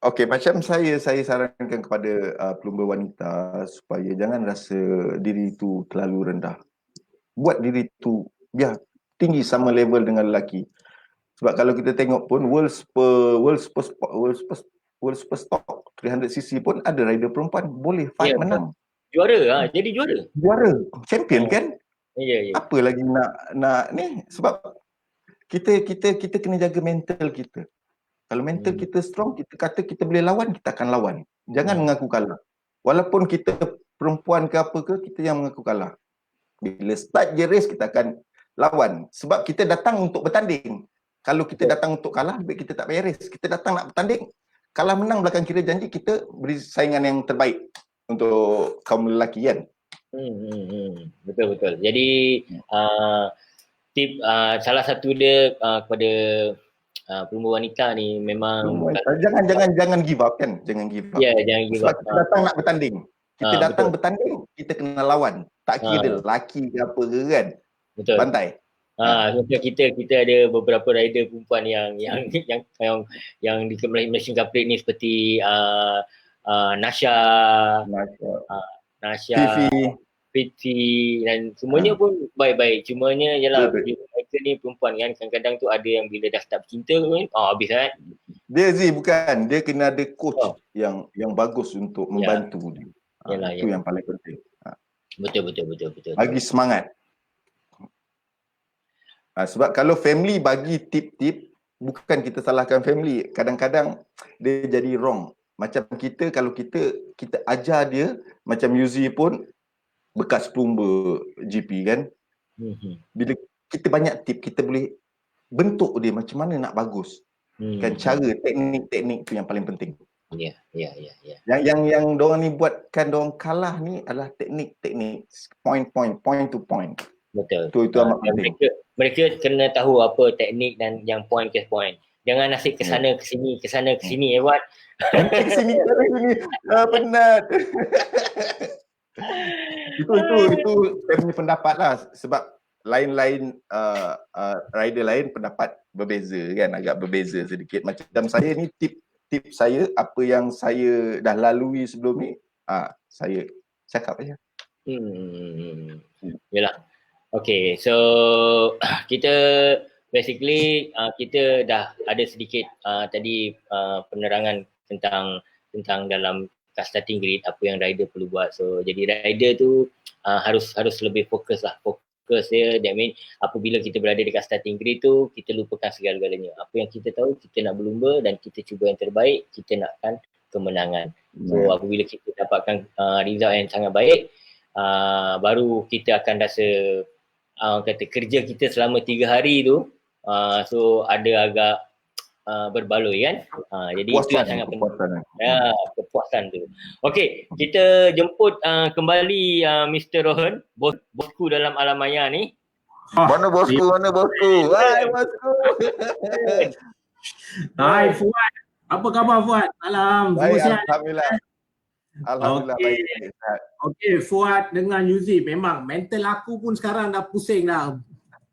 Okey, macam saya sarankan kepada pelumba wanita supaya jangan rasa diri itu terlalu rendah. Buat diri itu biar tinggi sama level dengan lelaki. Sebab kalau kita tengok pun World Superstock 300cc pun ada rider perempuan boleh fight menang. Juara, jadi juara. Champion kan? Ya. Apa lagi nak ni, sebab kita kena jaga mental kita. Kalau mental kita strong, kita kata kita boleh lawan, kita akan lawan. Jangan mengaku kalah. Walaupun kita perempuan ke apa ke, kita yang mengaku kalah. Bila start je race, kita akan lawan. Sebab kita datang untuk bertanding. Kalau kita datang untuk kalah, kita tak payah race. Kita datang nak bertanding. Kalah menang belakang kira janji kita beri saingan yang terbaik untuk kaum lelaki kan. Betul. Jadi tip salah satu dia kepada pelumba wanita ni memang jangan give up kan. Jangan give up. Ya, jangan give up. Sebab kita datang nak bertanding. Kita datang bertanding, kita kena lawan. Tak kira lelaki ke apa ke kan. Betul. Bantai. Kita ada beberapa rider perempuan yang di Malaysian Cup Rate ni seperti Nasha, Fitri dan semuanya pun baik-baik. Cumanya ialah mereka ni perempuan kan, kadang-kadang tu ada yang bila dah start bercinta pun habis kan. Dia bukan, dia kena ada coach yang bagus untuk membantu dia. Itu yang paling penting. Betul. Bagi semangat. Sebab kalau family bagi tip-tip, bukan kita salahkan family. Kadang-kadang dia jadi wrong. Macam kita, kalau kita ajar dia, macam Yuzi pun bekas pelumba GP kan. Bila kita banyak tip, kita boleh bentuk dia macam mana nak bagus. Kan cara, teknik-teknik tu yang paling penting. Ya. Yang diorang ni buatkan diorang kalah ni adalah teknik-teknik, point to point. Betul. Itu amat penting. Mereka kena tahu apa teknik dan yang point ke point. Jangan asyik ke sana ke sini Wat. Ke sini penat. Itu saya punya pendapat lah, sebab lain-lain rider lain pendapat berbeza kan, agak berbeza sedikit. Macam saya ni tip saya, apa yang saya dah lalui sebelum ni, saya cakap aja. Yalah. Okay, so kita basically kita dah ada sedikit tadi penerangan tentang dalam kat starting grid apa yang rider perlu buat. So jadi rider tu harus lebih fokus dia. That mean apabila kita berada dekat starting grid tu, kita lupakan segala-galanya. Apa yang kita tahu, kita nak berlumba dan kita cuba yang terbaik, kita nakkan kemenangan. So apabila kita dapatkan result yang sangat baik, baru kita akan rasa kata kerja kita selama 3 hari tu so ada agak berbaloi kan. Jadi itu yang sangat penting. Kepuasan tu. Okey, kita jemput kembali Mr. Rohan, bosku dalam Alam Maya ni. Mana bosku? Hai bosku. Hai Fuad. Apa khabar Fuad? Salam. Baik, Semua sihat? Alhamdulillah baik. Okey, Fuad dengan Yuzi, memang mental aku pun sekarang dah pusing dah.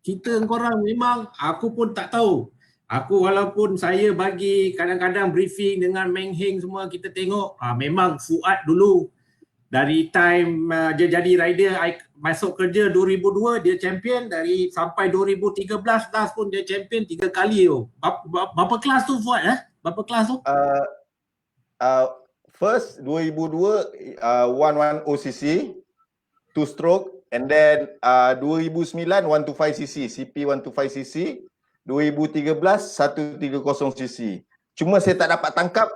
Kita korang memang aku pun tak tahu. Aku walaupun saya bagi kadang-kadang briefing dengan Meng Heng semua, kita tengok memang Fuad dulu dari time dia jadi rider, masuk kerja 2002 dia champion, dari sampai 2013 last pun dia champion 3 kali tu. Berapa kelas tu Fuad Berapa kelas tu? First 2002 110cc 2 stroke, and then 2009 125cc CP 125cc, 2013 130cc. Cuma saya tak dapat tangkap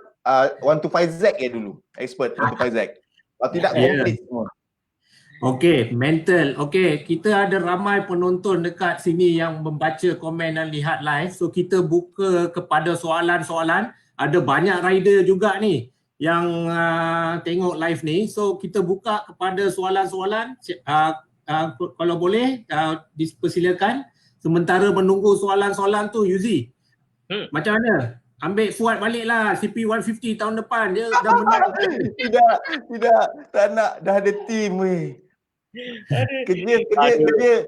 125Z dulu, expert 125Z. Kalau tidak complete semua. Okey, mental. Okey, kita ada ramai penonton dekat sini yang membaca komen dan lihat live. So kita buka kepada soalan-soalan. Ada banyak rider juga ni yang tengok live ni. So kita buka kepada soalan-soalan. Kalau boleh dipersilakan. Sementara menunggu soalan-soalan tu, Yuzi, macam mana? Ambil Fuad balik lah CP150 tahun depan. Dia dah menang. Tidak, tak nak, dah ada team weh. Kerja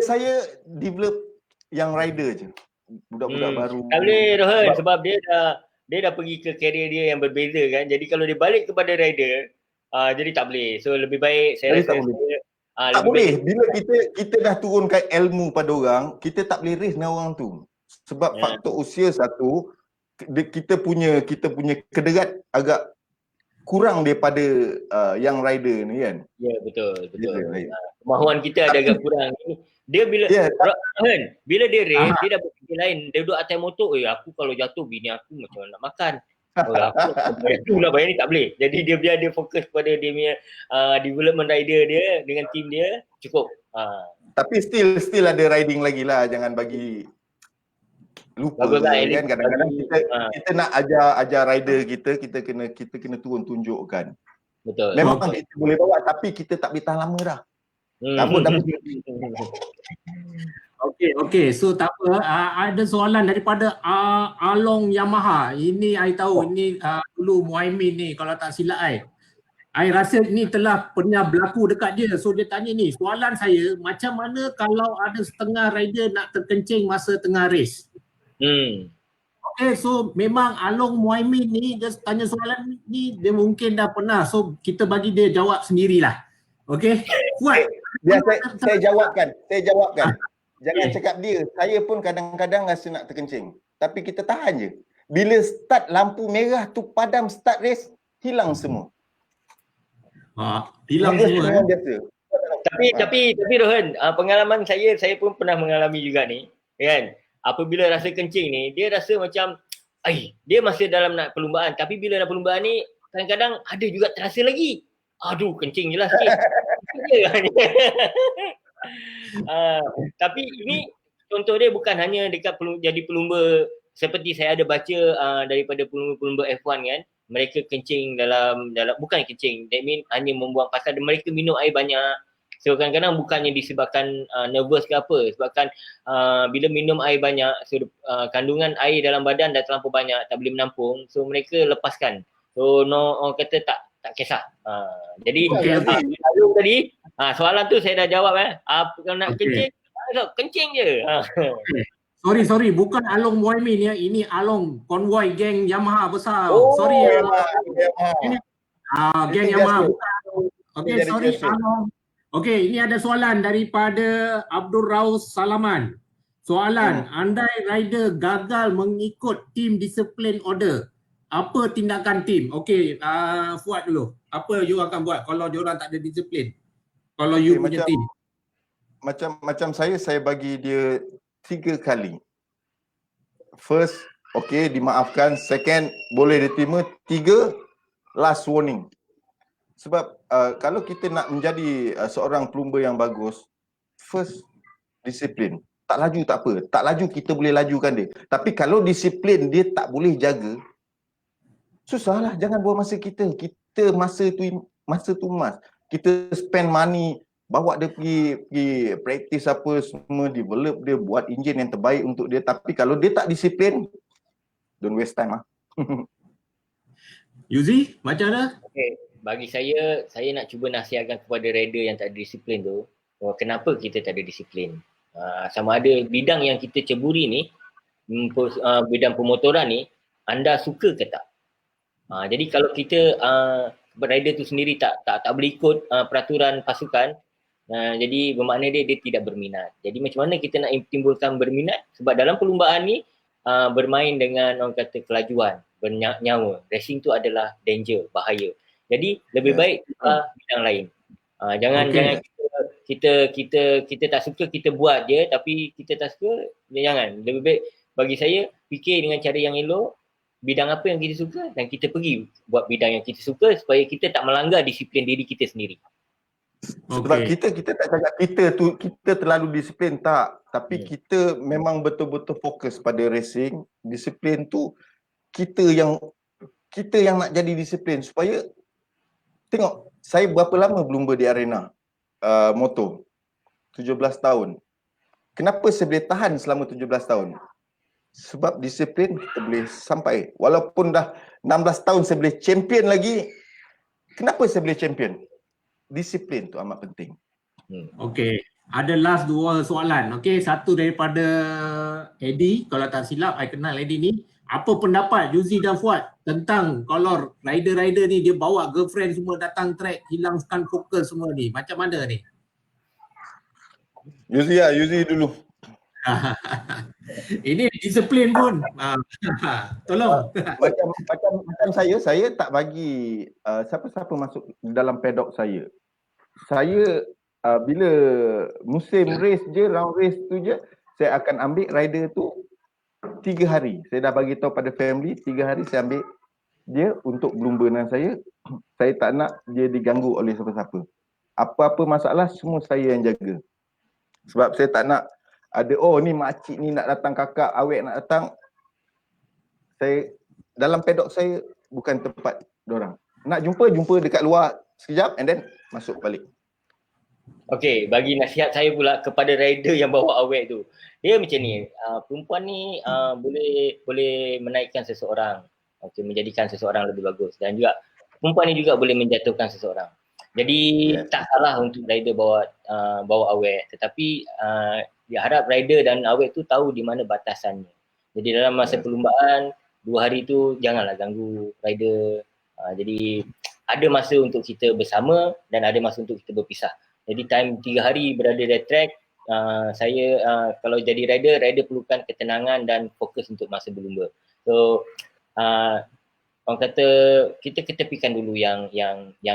saya develop yang rider je. Budak-budak baru. Tak boleh Rohan sebab dia dah pergi ke career dia yang berbeza kan. Jadi kalau dia balik kepada rider, jadi tak boleh. So lebih baik saya rasa tak boleh. Bila kita dah turunkan ilmu pada orang, kita tak boleh race dengan orang tu. Sebab faktor usia satu, kita punya kederat agak kurang daripada yang rider ni kan. Ya betul. Kemahuan kita ada agak kurang. Dia bila bila dia race, dia dah berfikir lain. Dia duduk atas motor, aku kalau jatuh bini aku macam mana nak makan. Aku nak bayar ni tak boleh. Jadi dia biar dia fokus pada dia punya development rider dia dengan team dia cukup. Tapi still ada riding lagi lah, jangan bagi lupa kan. Kadang-kadang kita nak ajar rider kita kena turun tunjukkan. Betul. Memang kita boleh bawa tapi kita tak boleh tahan lama dah. Okey. So tak apa. Ada soalan daripada Along Yamaha. Ini I tahu. Ini dulu Muhaimin ni kalau tak silap I rasa ni telah pernah berlaku dekat dia. So dia tanya ni, soalan saya, macam mana kalau ada setengah rider nak terkencing masa tengah race? Okay, so memang Along Muhaimin ni dia tanya soalan ni, dia mungkin dah pernah. So kita bagi dia jawab sendirilah. Okay, Fuad. Saya jawabkan. Jangan cakap dia. Saya pun kadang-kadang rasa nak terkencing. Tapi kita tahan je. Bila start lampu merah tu padam start race, hilang semua. Hilang semua. Tapi Rohan, pengalaman saya pun pernah mengalami juga ni, kan? Apabila rasa kencing ni, dia rasa macam dia masih dalam nak perlumbaan, tapi bila nak perlumbaan ni kadang-kadang ada juga terasa lagi. Aduh, kencing jelas sikit. Tapi ini contoh dia bukan hanya dekat jadi pelumba, seperti saya ada baca daripada pelumba-pelumba F1 kan, mereka kencing dalam bukan kencing, that mean hanya membuang pasal, mereka minum air banyak. So kadang-kadang bukannya disebabkan nervous ke apa, sebabkan bila minum air banyak, so kandungan air dalam badan dah terlampau banyak, tak boleh menampung, so mereka lepaskan. So orang kata tak kisah. Jadi tadi soalan tu saya dah jawab kalau nak kencing, kencing je. Sorry, bukan Along Muhaimin ya. Ini Along konvoi geng Yamaha besar. Sorry ini geng Yamaha. Okey, sorry Along. Okey, ini ada soalan daripada Abdul Raus Salaman. Soalan, andai rider gagal mengikut team discipline order, apa tindakan tim? Okey, Fuad dulu. Apa you akan buat kalau diorang tak ada disiplin? Kalau you punya team. Macam saya bagi dia 3 kali. First, dimaafkan. Second, boleh diterima. 3, last warning. Sebab kalau kita nak menjadi seorang pelumba yang bagus, first, disiplin. Tak laju tak apa. Tak laju kita boleh lajukan dia. Tapi kalau disiplin dia tak boleh jaga, susahlah. Jangan buang masa kita. Masa tu emas. Kita spend money, bawa dia pergi practice apa semua, develop dia, buat enjin yang terbaik untuk dia. Tapi kalau dia tak disiplin, don't waste time Yuzi, macam mana? Okay. Bagi saya nak cuba nasihatkan kepada rider yang tak ada disiplin tu, kenapa kita tak ada disiplin. Sama ada bidang yang kita ceburi ni, bidang pemotoran ni, anda suka ke tak? Jadi kalau kita rider tu sendiri tak boleh ikut peraturan pasukan, jadi bermakna dia tidak berminat. Jadi macam mana kita nak timbulkan berminat? Sebab dalam perlumbaan ni bermain dengan orang kata kelajuan, bernyawa. Racing tu adalah danger, bahaya. Jadi lebih baik bidang lain. Jangan kita tak suka kita buat je, tapi kita tak suka jangan. Lebih baik bagi saya fikir dengan cara yang elok, bidang apa yang kita suka dan kita pergi buat bidang yang kita suka supaya kita tak melanggar disiplin diri kita sendiri. Sebab Okey. kita tak cakap kita terlalu disiplin, tak. Tapi kita memang betul-betul fokus pada racing. Disiplin tu kita yang nak jadi disiplin supaya tengok saya berapa lama berlumba di arena motor. 17 tahun. Kenapa saya boleh tahan selama 17 tahun? Sebab disiplin kita boleh sampai. Walaupun dah 16 tahun saya boleh champion lagi. Kenapa saya boleh champion? Disiplin tu amat penting. Okey. Ada last 2 soalan. Okey, satu daripada Eddie. Kalau tak silap, I kenal Eddie ni. Apa pendapat Yuzi dan Fuad tentang kalau rider-rider ni dia bawa girlfriend semua datang track, hilangkan fokus semua ni. Macam mana ni? Yuzi dulu. Ini disiplin pun. Tolong. Macam saya tak bagi siapa-siapa masuk dalam paddock saya. Saya bila musim race je, round race tu je, saya akan ambil rider tu 3 hari. Saya dah bagi tahu pada family 3 hari saya ambil dia untuk berlumba dengan saya. Saya tak nak dia diganggu oleh siapa-siapa. Apa-apa masalah semua saya yang jaga. Sebab saya tak nak ada ni makcik ni nak datang, kakak awek nak datang. Saya dalam paddock saya bukan tempat diorang. Nak jumpa dekat luar sekejap and then masuk balik. Okey, bagi nasihat saya pula kepada rider yang bawa awek tu. Dia macam ni, perempuan ni boleh menaikkan seseorang, menjadikan seseorang lebih bagus, dan juga perempuan ni juga boleh menjatuhkan seseorang. Jadi tak salah untuk rider bawa awek, tetapi dia harap rider dan awek tu tahu di mana batasannya. Jadi dalam masa perlumbaan 2 hari tu janganlah ganggu rider. Jadi ada masa untuk kita bersama dan ada masa untuk kita berpisah. Jadi time 3 hari berada di track, saya kalau jadi rider perlukan ketenangan dan fokus untuk masa berlumba. So orang kata kita ketepikan dulu yang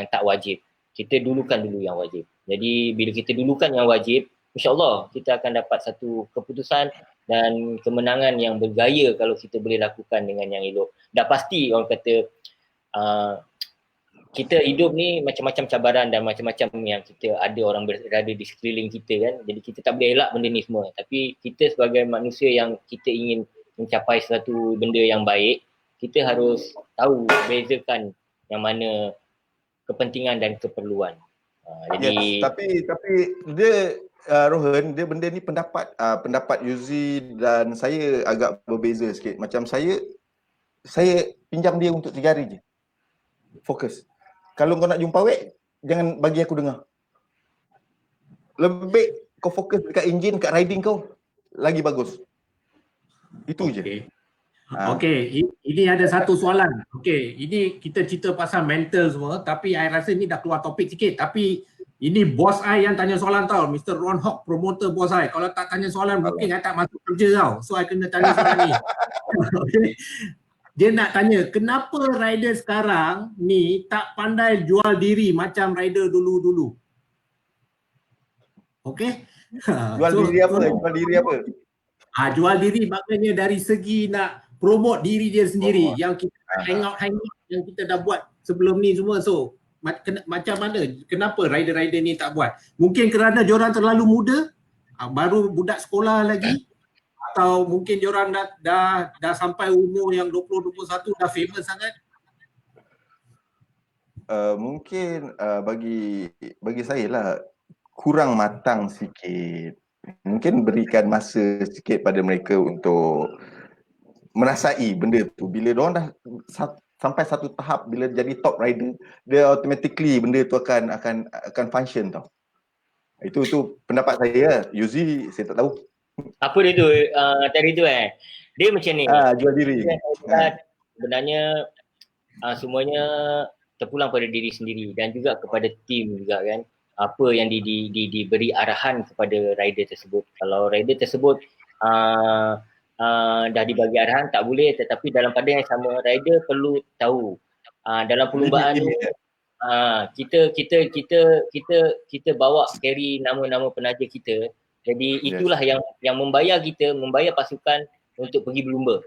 tak wajib. Kita dulukan dulu yang wajib. Jadi bila kita dulukan yang wajib, insya-Allah kita akan dapat satu keputusan dan kemenangan yang bergaya kalau kita boleh lakukan dengan yang elok. Dah pasti orang kata kita hidup ni macam-macam cabaran dan macam-macam yang kita ada orang berada di sekeliling kita kan. Jadi kita tak boleh elak benda ni semua. Tapi kita sebagai manusia yang kita ingin mencapai satu benda yang baik, kita harus tahu bezakan yang mana kepentingan dan keperluan. Jadi tapi dia Rohan, dia benda ni pendapat Yuzi dan saya agak berbeza sikit. Macam saya pinjam dia untuk 3 hari je. Fokus. Kalau kau nak jumpa awek, jangan bagi aku dengar. Lebih baik kau fokus dekat enjin, kat riding kau, lagi bagus. Itu je. Okey, ini ada satu soalan. Okey, ini kita cerita pasal mental semua, tapi I rasa ni dah keluar topik sikit. Tapi ini bos I yang tanya soalan tau, Mr. Ron Hawk, promoter bos I. Kalau tak tanya soalan, mungkin I tak masuk kerja tau. So I kena tanya soalan ni. Okay. Dia nak tanya, kenapa rider sekarang ni tak pandai jual diri macam rider dulu-dulu? Okey? Jual diri apa? Jual diri maknanya dari segi nak promote diri dia sendiri. Yang kita hangout yang kita dah buat sebelum ni semua. So macam mana? Kenapa rider-rider ni tak buat? Mungkin kerana diorang terlalu muda, baru budak sekolah lagi, atau mungkin diorang dah sampai umur yang 20-21 dah famous sangat? Mungkin bagi saya lah kurang matang sikit. Mungkin berikan masa sikit pada mereka untuk merasai benda tu. Bila diorang dah sampai satu tahap, bila jadi top rider, dia automatically benda tu akan function tau. Itu pendapat saya. Yuzi saya tak tahu. Apa dia tu tadi tu dia macam ni. Jual diri. Sebenarnya semuanya terpulang pada diri sendiri dan juga kepada tim juga kan. Apa yang diberi arahan kepada rider tersebut. Kalau rider tersebut dah dibagi arahan tak boleh, tetapi dalam pada yang sama rider perlu tahu dalam perlumbaan tu kita bawa carry nama-nama penaja kita. Jadi itulah yang membayar kita, membayar pasukan untuk pergi berlumba,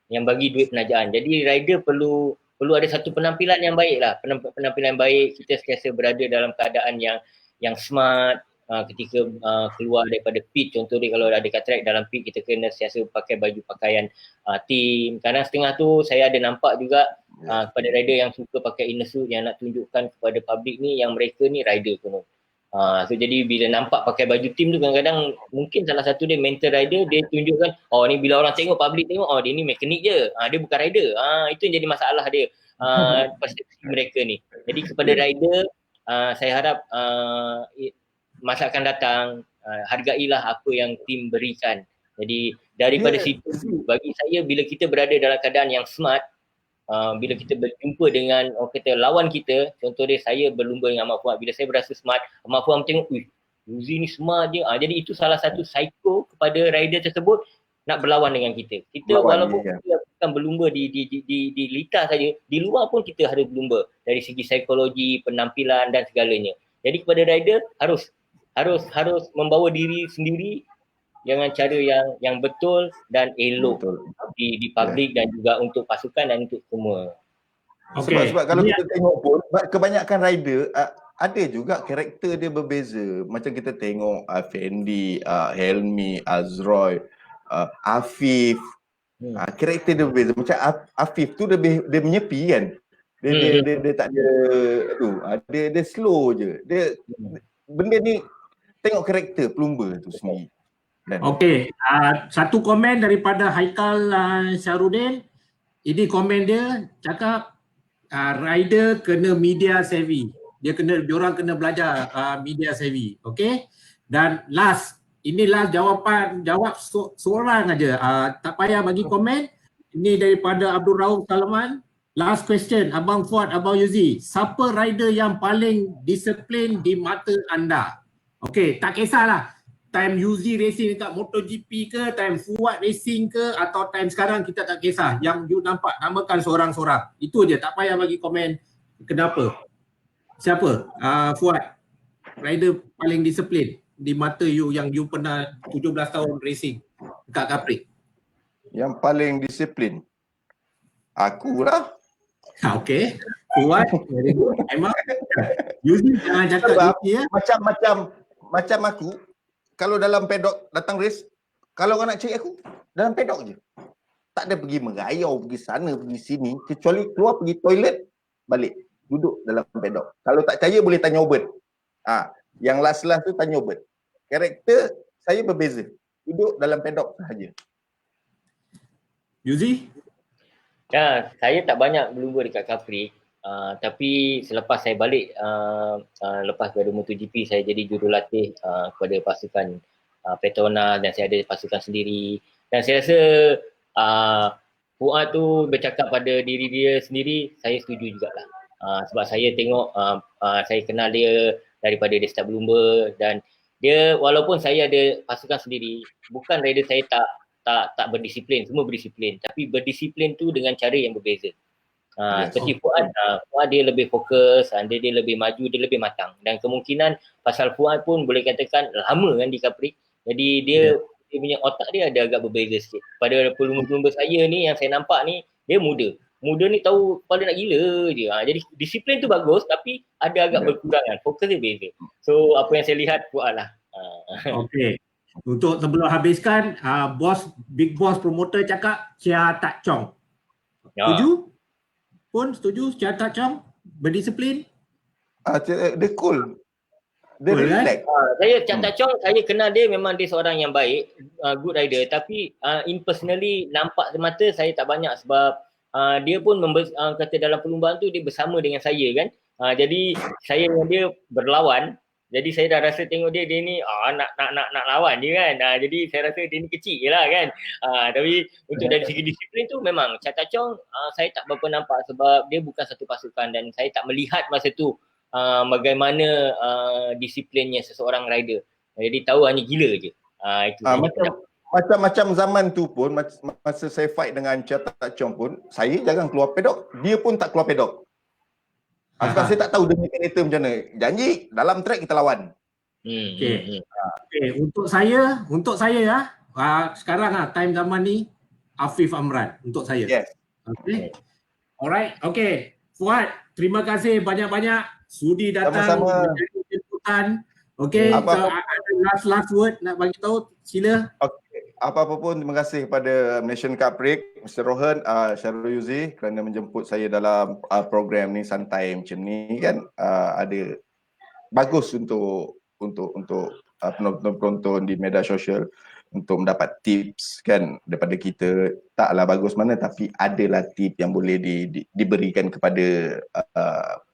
yang bagi duit penajaan. Jadi rider perlu ada satu penampilan yang baik lah. Penampilan baik, kita sentiasa berada dalam keadaan yang yang smart. Ketika keluar daripada pit, contoh dia kalau ada kat track dalam pit kita kena sentiasa pakai baju pakaian team. Kadang setengah tu saya ada nampak juga kepada rider yang suka pakai inner suit yang nak tunjukkan kepada public ni yang mereka ni rider konon. So jadi bila nampak pakai baju team tu kadang-kadang mungkin salah satu dia mental rider, dia tunjukkan oh ni bila orang tengok, public tengok, oh dia ni mekanik je, dia bukan rider. Itu yang jadi masalah dia, persepsi mereka ni. Jadi kepada rider, saya harap masa akan datang hargailah apa yang tim berikan. Jadi daripada situ bagi saya bila kita berada dalam keadaan yang smart, bila kita berjumpa dengan orang kata lawan kita, contoh dia saya berlumba dengan Ahmad Fuad, bila saya berasa smart, Ahmad Fuad tengok, Yuzi ni smart je. Jadi itu salah satu psycho kepada rider tersebut nak berlawan dengan kita. Kita walaupun kita bukan berlumba di litar saja, di luar pun kita harus berlumba dari segi psikologi, penampilan dan segalanya. Jadi kepada rider harus membawa diri sendiri dengan cara yang betul dan elok di public dan juga untuk pasukan dan untuk semua. Sebab kalau kita tengok pun kebanyakan rider ada juga karakter dia berbeza. Macam kita tengok Fendi, Helmi, Azroy, Afif, karakter dia berbeza. Macam Afif tu dia menyepi kan. Dia tak ada tu, dia slow je. Benda ni tengok karakter pelumba tu sendiri. Okey, satu komen daripada Haikal Syarudin. Ini komen dia cakap rider kena media savvy. Diorang kena belajar media savvy. Okey. Dan ini last jawab seorang aja. Tak payah bagi komen. Ini daripada Abdul Rauf Salman. Last question, Abang Fuad, Abang Yuzi. Siapa rider yang paling disiplin di mata anda? Okey, tak kisahlah. Time Yuzi racing dekat MotoGP ke, time Fuad racing ke, atau time sekarang kita tak kisah. Yang you nampak, namakan seorang-seorang. Itu je, tak payah bagi komen kenapa. Siapa? Fuad, rider paling disiplin di mata you yang you pernah 17 tahun racing dekat Capri. Yang paling disiplin? Akulah. Okey. Fuad, very good. Emang Yuzi jangan cakap Yuzi ya. Macam aku, kalau dalam paddock datang race, kalau kau nak cari aku, dalam paddock je. Tak ada pergi merayau, pergi sana, pergi sini, kecuali keluar pergi toilet, balik. Duduk dalam paddock. Kalau tak percaya boleh tanya Obert. Yang last tu tanya Obert. Karakter saya berbeza. Duduk dalam paddock sahaja. Yuzi? Ya, saya tak banyak berlumba dekat Capri. Tapi selepas saya balik, lepas daripada MotoGP, saya jadi jurulatih kepada pasukan Petronas dan saya ada pasukan sendiri. Dan saya rasa Fuad tu bercakap pada diri dia sendiri, saya setuju jugalah. Sebab saya tengok, saya kenal dia daripada dia start berlumba dan dia walaupun saya ada pasukan sendiri, bukan rider saya tak berdisiplin, semua berdisiplin. Tapi berdisiplin tu dengan cara yang berbeza. Seperti Fuad, Fuad dia lebih fokus, dia lebih maju, dia lebih matang. Dan kemungkinan pasal Fuad pun boleh katakan lama kan di Capri. Jadi dia punya otak dia ada agak berbeza sikit. Pada pelumba-pelumba saya ni yang saya nampak ni, dia muda. Muda ni tahu kepala nak gila je. Jadi disiplin tu bagus tapi ada agak berkurangan. Fokus dia beza. So apa yang saya lihat Fuad lah. Okey. Untuk sebelum habiskan, Big Boss promoter cakap Chia Tak Chong. Setuju? Pun setuju Chia Tak Chong berdisiplin? Dia cool. Dia relax. Saya Chia Tak Chong, saya kenal dia, memang dia seorang yang baik, good rider. Tapi in personally nampak semata saya tak banyak sebab dia pun kata dalam perlumbaan tu dia bersama dengan saya kan. Jadi saya dengan dia berlawan. Jadi saya dah rasa tengok dia ni nak lawan dia kan. Jadi saya rasa dia ni kecil je lah kan. Tapi untuk dari segi disiplin tu memang Chia Tak Chong saya tak berapa nampak sebab dia bukan satu pasukan dan saya tak melihat masa tu bagaimana disiplinnya seseorang rider. Jadi tahu hanya gila je. Itu macam zaman tu pun, masa saya fight dengan Chia Tak Chong pun, saya jarang keluar paddock. Dia pun tak keluar paddock. Sebab saya tak tahu dia mekanisme macam mana. Janji dalam track kita lawan. Okey. Untuk saya ya, sekarang time zaman ni Afif Amran untuk saya. Yes. Okey. Alright. Okey. Fuad, terima kasih banyak-banyak sudi datang Sama-sama. sambutan. Okay, so ada last word nak bagi tahu, sila. Okay. Apa-apa pun terima kasih kepada Malaysian Cup Break, Mr. Rohan, Syarul Yuzi kerana menjemput saya dalam program ni santai macam ni kan. Ada bagus untuk penonton-penonton di media sosial untuk mendapat tips kan daripada kita. Taklah bagus mana tapi adalah tips yang boleh diberikan kepada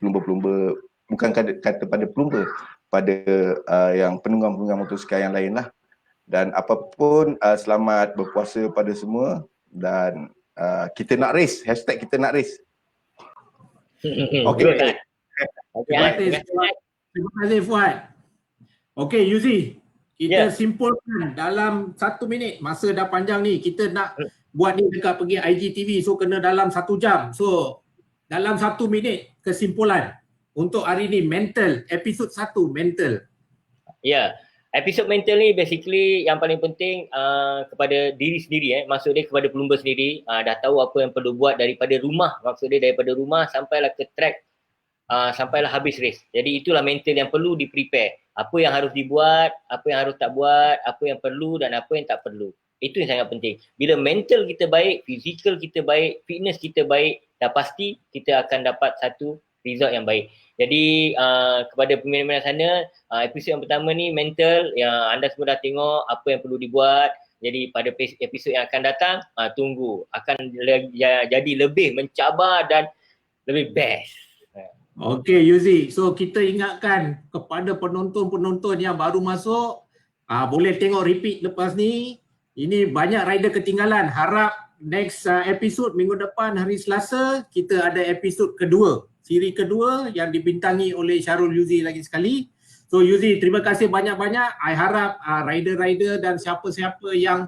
pelumba-pelumba, bukan kata pada pelumba, pada yang penunggang-penunggang motosikal yang lain lah. Dan apapun selamat berpuasa pada semua dan kita nak race, hashtag kita nak race. Okay. Terima kasih Fuad. Okay Yuzi, kita simpulkan dalam 1 minit, masa dah panjang ni, kita nak buat ni dekat pergi IGTV, so kena dalam 1 jam. So dalam 1 minit kesimpulan untuk hari ni, mental, episod 1 mental. Episod mental ni basically yang paling penting kepada diri sendiri, maksud dia kepada pelumba sendiri, dah tahu apa yang perlu buat daripada rumah, maksud dia daripada rumah sampailah ke track, sampailah habis race. Jadi itulah mental yang perlu di-prepare. Apa yang harus dibuat, apa yang harus tak buat, apa yang perlu dan apa yang tak perlu. Itu yang sangat penting. Bila mental kita baik, fizikal kita baik, fitness kita baik, dah pasti kita akan dapat satu result yang baik. Jadi kepada peminat-peminat sana, episod yang pertama ni mental, yang anda semua dah tengok apa yang perlu dibuat. Jadi pada episod yang akan datang, tunggu. Akan jadi lebih mencabar dan lebih best. Okay Yuzi, so kita ingatkan kepada penonton-penonton yang baru masuk, boleh tengok repeat lepas ni. Ini banyak rider ketinggalan. Harap next episode minggu depan hari Selasa kita ada episod kedua, siri kedua yang dibintangi oleh Syarul Yuzi lagi sekali. So Yuzi, terima kasih banyak-banyak. I harap rider-rider dan siapa-siapa yang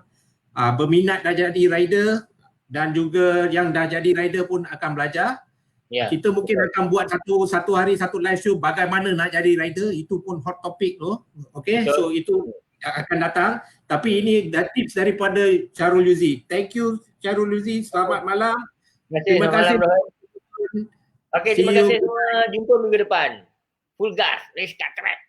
berminat dah jadi rider dan juga yang dah jadi rider pun akan belajar. Kita mungkin akan buat satu hari satu live show bagaimana nak jadi rider, itu pun hot topic tu. Okay, so itu akan datang. Tapi ini tips daripada Syarul Yuzi. Thank you Syarul Yuzi, selamat malam. Terima kasih. Okay, terima kasih semua. Jumpa minggu depan. Full gas, race car track.